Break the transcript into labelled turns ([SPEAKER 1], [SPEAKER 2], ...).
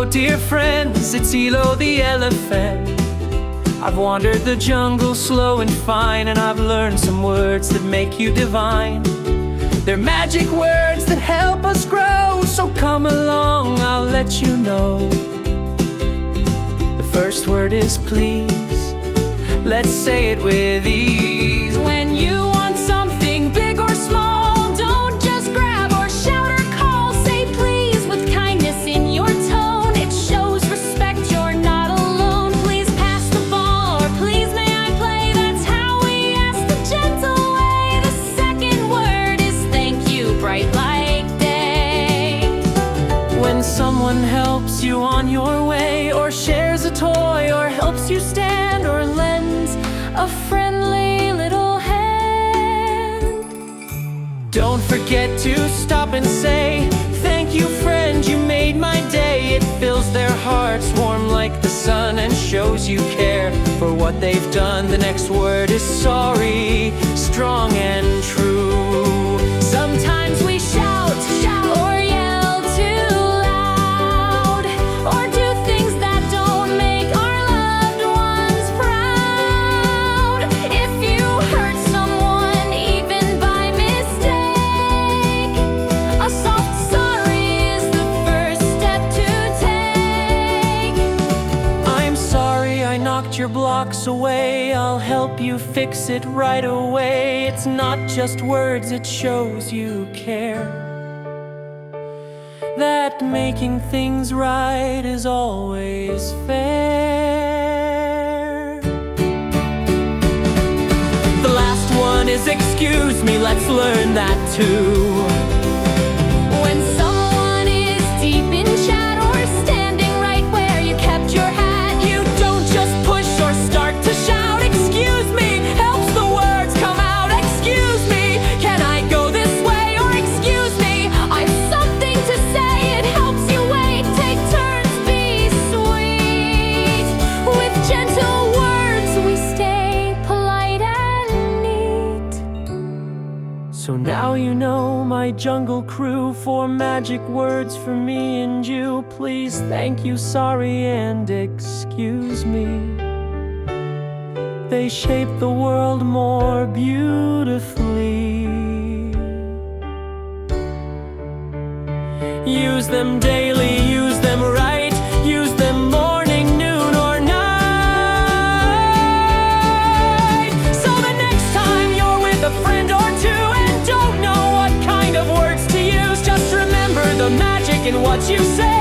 [SPEAKER 1] Hello dear friends, it's Elo the Elephant. I've wandered the jungle slow and fine, and I've learned some words that make you divine. They're magic words that help us grow, so come along, I'll let you know. The first word is please. Let's say it with ease. When you want something big or small, don't just grab or shout or call. Say please with kindness in your tone. It shows respect, you're not alone. Please pass the ball, or please may I play. That's how we ask the gentle way. The second word is thank you, bright like day. When someone helps you on your way, or shares a toy, or helps you stand, or lends a friendly little hand, don't forget to stop and say thank you friend, you made my day. It fills their hearts warm like the sun and shows you care for what they've done. The next word is sorry, strong and true. Sometimes we shout or yell too loud, or do things that don't make our loved ones proud. If you hurt someone even by mistake, a soft sorry is the first step to take. I'm sorry I knocked your blocks away, I'll help you fix it right away. It's not just words, it shows you care, that making things right is always fair. The last one is excuse me, let's learn that too. When someone is deep in chat, or standing right where you kept your hat, you don't just push or start to shout. Excuse me helps the words come out. Excuse me, can I go this way? Or excuse me, I've something to say. It helps you wait, take turns, be sweet. With gentle words we stay polite and neat. So now you know, my jungle crew, four magic words for me and you. Please, thank you, sorry, and excuse me. They shape the world more beautifully. Use them daily, use them right, use them morning, noon, or night. So the next time you're with a friend or two and don't know what kind of words to use, just remember the magic in what you say.